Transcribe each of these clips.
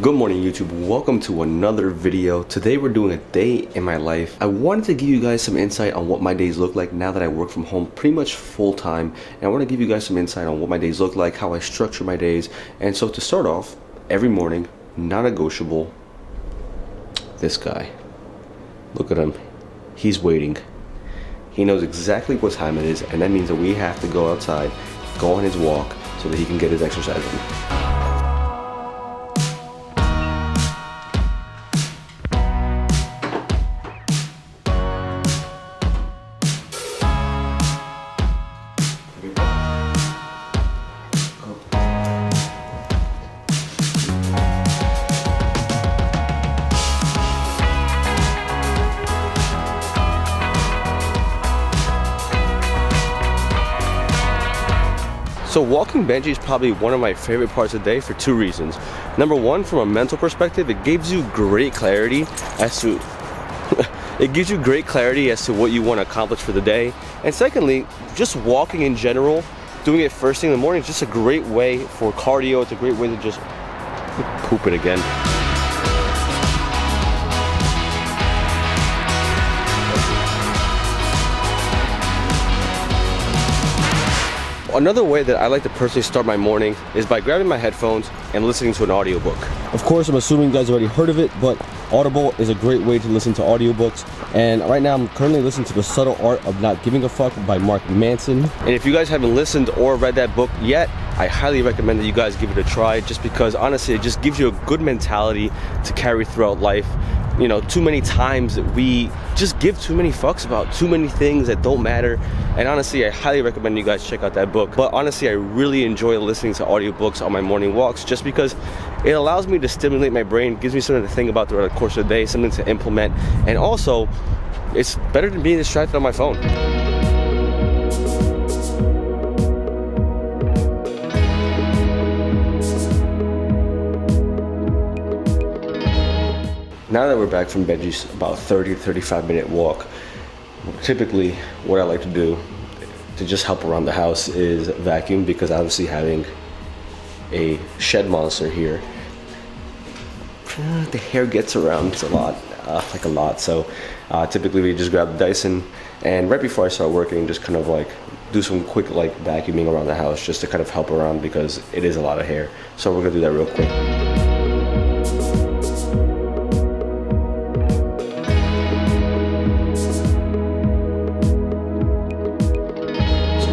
Good morning, YouTube. Welcome to another video. Today we're doing a day in my life. I wanted to give you guys some insight on what my days look like now that I work from home pretty much full time. And I want to give you guys some insight on what my days look like, how I structure my days. And so to start off, every morning, non-negotiable, this guy. Look at him. He's waiting. He knows exactly what time it is, and that means that we have to go outside, go on his walk, so that he can get his exercise in. So walking Benji is probably one of my favorite parts of the day for two reasons. Number one, from a mental perspective, it gives you great clarity as to what you want to accomplish for the day. And secondly, just walking in general, doing it first thing in the morning is just a great way for cardio. It's a great way to just poop it again. Another way that I like to personally start my morning is by grabbing my headphones and listening to an audiobook. Of course, I'm assuming you guys already heard of it, but Audible is a great way to listen to audiobooks. And right now I'm currently listening to The Subtle Art of Not Giving a Fuck by Mark Manson. And if you guys haven't listened or read that book yet, I highly recommend that you guys give it a try, just because honestly, it just gives you a good mentality to carry throughout life. You know, too many times we just give too many fucks about too many things that don't matter. And honestly, I highly recommend you guys check out that book. But honestly, I really enjoy listening to audiobooks on my morning walks just because it allows me to stimulate my brain, gives me something to think about throughout the course of the day, something to implement. And also, it's better than being distracted on my phone. Now that we're back from Benji's about 30 to 35 minute walk, typically what I like to do to just help around the house is vacuum, because obviously having a shed monster here, the hair gets around a lot. So typically we just grab the Dyson, and right before I start working, just kind of like do some quick like vacuuming around the house just to kind of help around, because it is a lot of hair. So we're gonna do that real quick.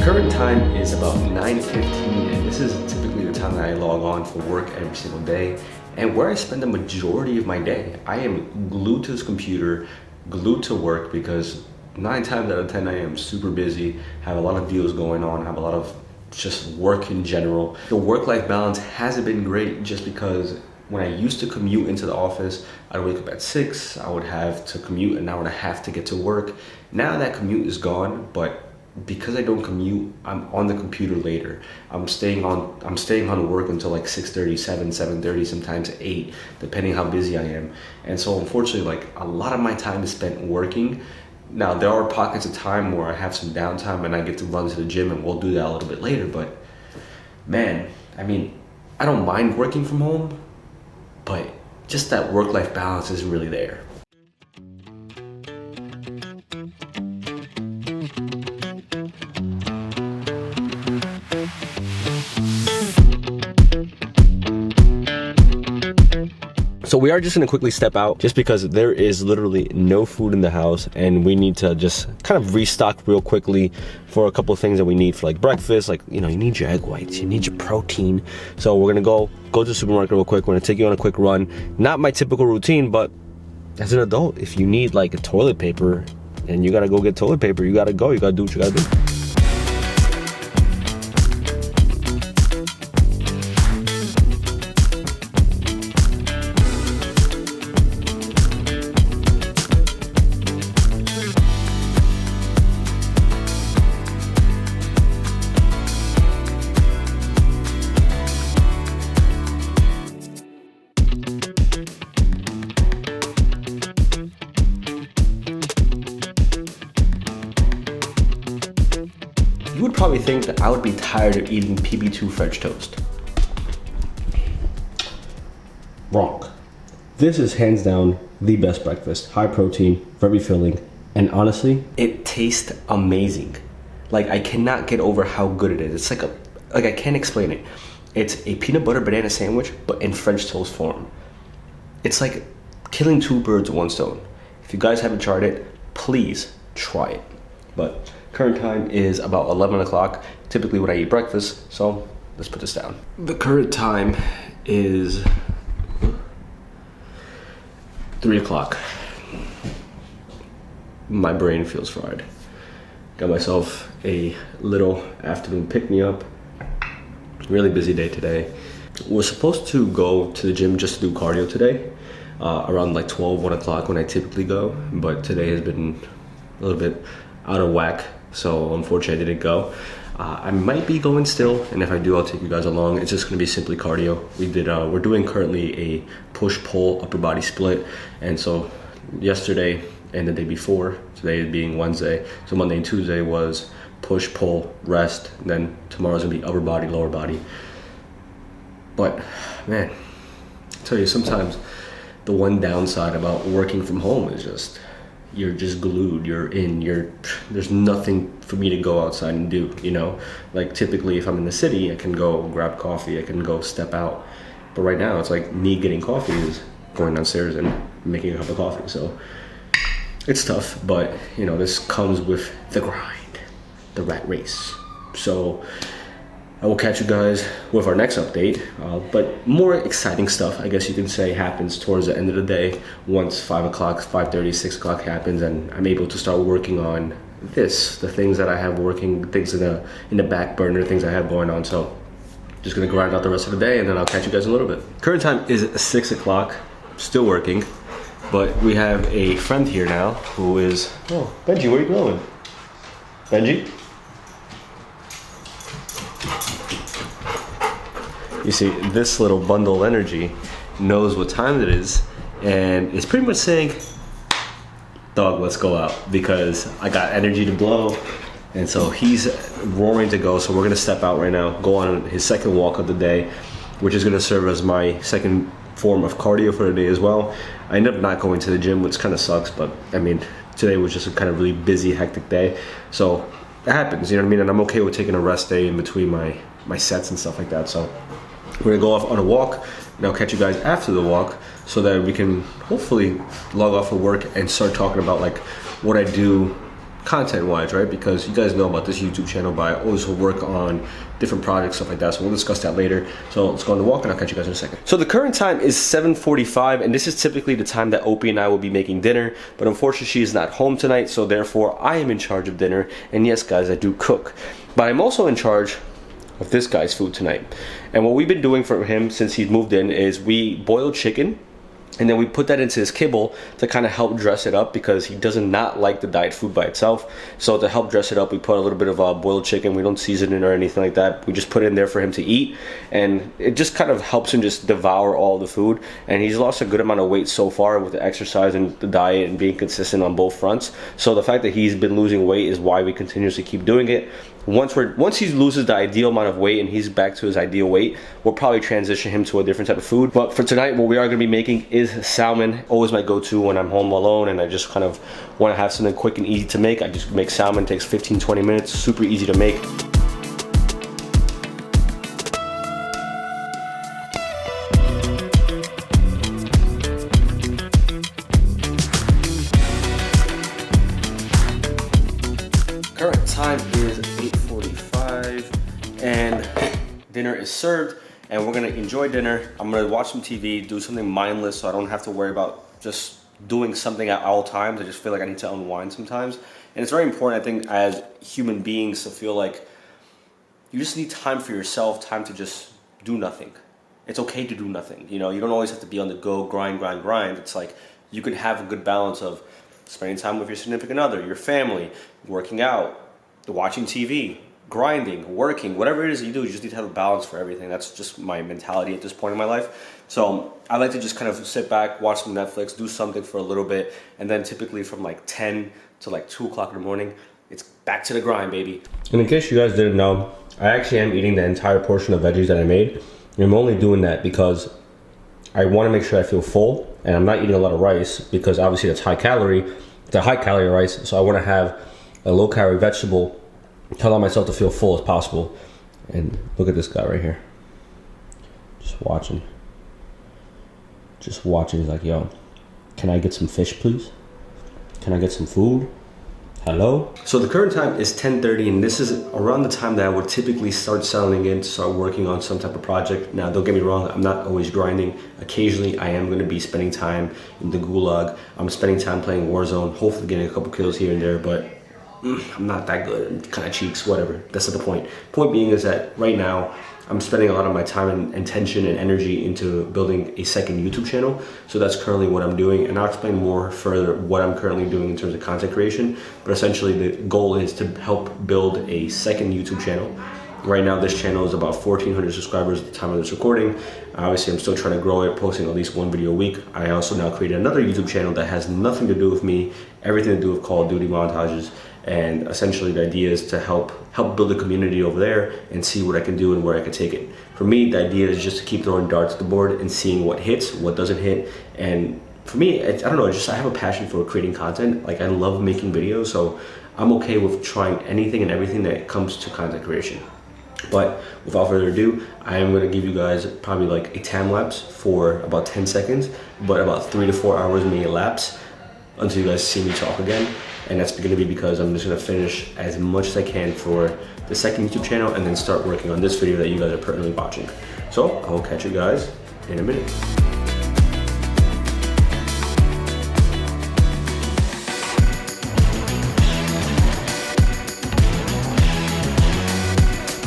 Current time is about 9:15, and this is typically the time that I log on for work every single day, and where I spend the majority of my day. I am glued to this computer, glued to work, because 9 times out of 10 I am super busy, have a lot of deals going on, have a lot of just work in general. The work-life balance hasn't been great, just because when I used to commute into the office, I'd wake up at 6, I would have to commute an hour and a half to get to work. Now that commute is gone, but because I don't commute, I'm on the computer later. I'm staying on work until like 6:30, 7:30, sometimes 8, depending how busy I am. And so unfortunately, like, a lot of my time is spent working. Now there are pockets of time where I have some downtime and I get to run to the gym, and we'll do that a little bit later. But man, I mean, I don't mind working from home, but just that work-life balance isn't really there. So we are just gonna quickly step out, just because there is literally no food in the house, and we need to just kind of restock real quickly for a couple of things that we need for like breakfast. Like, you know, you need your egg whites, you need your protein. So we're gonna go to the supermarket real quick. We're gonna take you on a quick run. Not my typical routine, but as an adult, if you need like a toilet paper and you gotta go get toilet paper, you gotta go, you gotta do what you gotta do. You would probably think that I would be tired of eating PB2 French toast. Wrong. This is hands down the best breakfast. High protein, very filling, and honestly, it tastes amazing. Like, I cannot get over how good it is. It's like I can't explain it. It's a peanut butter banana sandwich, but in French toast form. It's like killing two birds with one stone. If you guys haven't tried it, please try it. But current time is about 11 o'clock, typically when I eat breakfast, so let's put this down. The current time is 3 o'clock. My brain feels fried. Got myself a little afternoon pick-me-up. Really busy day today. Was supposed to go to the gym just to do cardio today, around like 12, 1 o'clock when I typically go, but today has been a little bit out of whack, so unfortunately I didn't go. I might be going still, and if I do, I'll take you guys along. It's just gonna be simply cardio. We're doing currently a push-pull upper body split, and so yesterday and the day before, today being Wednesday, so Monday and Tuesday was push, pull, rest, and then tomorrow's gonna be upper body, lower body. But man, I tell you, sometimes the one downside about working from home is just, you're just glued, there's nothing for me to go outside and do, you know? Like typically if I'm in the city, I can go grab coffee, I can go step out. But right now it's like me getting coffee is going downstairs and making a cup of coffee. So it's tough, but you know, this comes with the grind, the rat race. So I will catch you guys with our next update, but more exciting stuff, I guess you can say, happens towards the end of the day once 5 o'clock, 5:30, 6 o'clock happens, and I'm able to start working on the things that I have working, things in the back burner, things I have going on. So just gonna grind out the rest of the day, and then I'll catch you guys in a little bit. Current time is 6 o'clock, still working, but we have a friend here now who is, oh, Benji, where are you going? Benji? You see, this little bundle of energy knows what time it is, and it's pretty much saying, dog, let's go out, because I got energy to blow. And so he's roaring to go, so we're gonna step out right now, go on his second walk of the day, which is gonna serve as my second form of cardio for the day as well. I ended up not going to the gym, which kind of sucks, but I mean, today was just a kind of really busy, hectic day. So it happens, you know what I mean? And I'm okay with taking a rest day in between my sets and stuff like that. So we're gonna go off on a walk, and I'll catch you guys after the walk so that we can hopefully log off of work and start talking about like what I do content-wise, right? Because you guys know about this YouTube channel, but I also work on different projects, stuff like that. So we'll discuss that later. So let's go on the walk, and I'll catch you guys in a second. So the current time is 7:45, and this is typically the time that Opie and I will be making dinner. But unfortunately, she is not home tonight, so therefore I am in charge of dinner. And yes, guys, I do cook, but I'm also in charge of this guy's food tonight. And what we've been doing for him since he's moved in is we boil chicken, and then we put that into his kibble to kind of help dress it up, because he does not like the diet food by itself. So to help dress it up, we put a little bit of boiled chicken. We don't season it or anything like that. We just put it in there for him to eat, and it just kind of helps him just devour all the food. And he's lost a good amount of weight so far with the exercise and the diet and being consistent on both fronts. So the fact that he's been losing weight is why we continuously keep doing it. Once he loses the ideal amount of weight and he's back to his ideal weight, we'll probably transition him to a different type of food. But for tonight, what we are going to be making is salmon. Always my go-to when I'm home alone and I just kind of want to have something quick and easy to make. I just make salmon. It takes 15-20 minutes. Super easy to make. Current time is 8:45 and dinner is served, and we're gonna enjoy dinner. I'm gonna watch some TV, do something mindless so I don't have to worry about just doing something at all times. I just feel like I need to unwind sometimes. And it's very important, I think, as human beings to feel like you just need time for yourself, time to just do nothing. It's okay to do nothing. You know, you don't always have to be on the go, grind. It's like you can have a good balance of spending time with your significant other, your family, working out, watching TV, grinding, working, whatever it is you do, you just need to have a balance for everything. That's just my mentality at this point in my life. So I like to just kind of sit back, watch some Netflix, do something for a little bit, and then typically from like 10 to like 2 o'clock in the morning, it's back to the grind, baby. And in case you guys didn't know, I actually am eating the entire portion of veggies that I made. And I'm only doing that because I want to make sure I feel full, and I'm not eating a lot of rice because obviously that's high calorie. It's a high calorie rice, so I want to have a low calorie vegetable to allow myself to feel full as possible. And look at this guy right here, just watching. He's like, yo, can I get some fish, please? Can I get some food? Hello? So the current time is 10:30, and this is around the time that I would typically start settling in to start working on some type of project. Now, don't get me wrong, I'm not always grinding. Occasionally, I am going to be spending time in the gulag. I'm spending time playing Warzone, hopefully getting a couple kills here and there, but I'm not that good. I'm kind of cheeks, whatever. That's not the point. Point being is that right now, I'm spending a lot of my time and attention and energy into building a second YouTube channel. So that's currently what I'm doing. And I'll explain more further what I'm currently doing in terms of content creation. But essentially the goal is to help build a second YouTube channel. Right now this channel is about 1,400 subscribers at the time of this recording. Obviously I'm still trying to grow it, posting at least one video a week. I also now created another YouTube channel that has nothing to do with me, everything to do with Call of Duty montages. And essentially the idea is to help build a community over there and see what I can do and where I can take it. For me, the idea is just to keep throwing darts at the board and seeing what hits, what doesn't hit. And for me, I don't know, I have a passion for creating content. Like I love making videos, so I'm okay with trying anything and everything that comes to content creation. But without further ado, I am going to give you guys probably like a time lapse for about 10 seconds, but about 3 to 4 hours may elapse until you guys see me talk again. And that's going to be because I'm just going to finish as much as I can for the second YouTube channel and then start working on this video that you guys are currently watching. So I will catch you guys in a minute.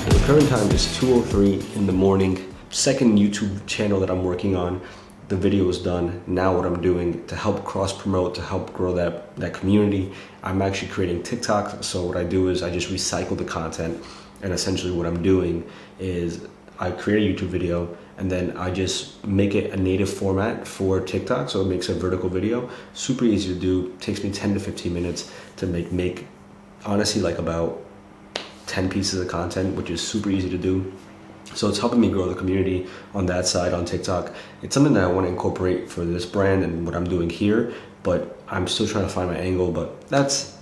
So the current time is 2:03 in the morning. Second YouTube channel that I'm working on. The video is done. Now what I'm doing to help cross promote, to help grow that community, I'm actually creating TikToks. So what I do is I just recycle the content, and essentially what I'm doing is I create a YouTube video and then I just make it a native format for TikTok. So it makes a vertical video, super easy to do. Takes me 10 to 15 minutes to make honestly like about 10 pieces of content, which is super easy to do. So it's helping me grow the community on that side on TikTok. It's something that I want to incorporate for this brand and what I'm doing here, but I'm still trying to find my angle, but that's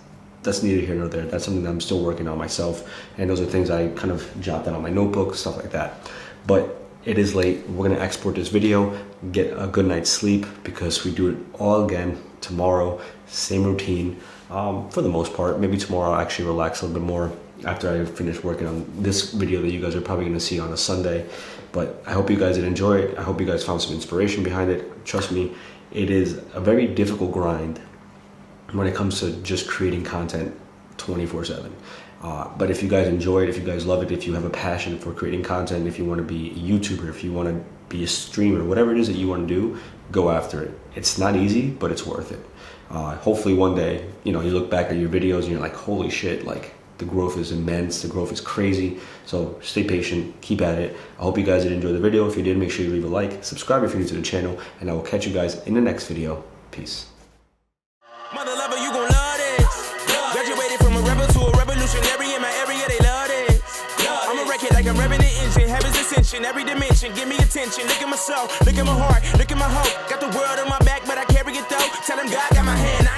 neither here nor there. That's something that I'm still working on myself. And those are things I kind of jot down on my notebook, stuff like that. But it is late. We're going to export this video, get a good night's sleep because we do it all again tomorrow. Same routine for the most part. Maybe tomorrow I'll actually relax a little bit more after I finish working on this video that you guys are probably going to see on a Sunday. But I hope you guys did enjoy it. I hope you guys found some inspiration behind it. Trust me, it is a very difficult grind when it comes to just creating content 24/7. But if you guys enjoy it, if you guys love it, if you have a passion for creating content, if you want to be a YouTuber, if you want to be a streamer, whatever it is that you want to do, go after it. It's not easy, but it's worth it. Hopefully one day, you look back at your videos and you're like, holy shit, like the growth is immense, the growth is crazy. So stay patient, keep at it. I hope you guys did enjoy the video. If you did, make sure you leave a like, subscribe if you're new to the channel, and I will catch you guys in the next video. Peace. Mother lover, you gon' love this. Graduated from a rebel to a revolutionary in my area, they love this. I'm a record like I'm revving the engine, heaven's ascension, every dimension, give me attention. Look at my soul, look at my heart, look at my hope. Got the world on my back, but I carry it though. Tell them God got my hand,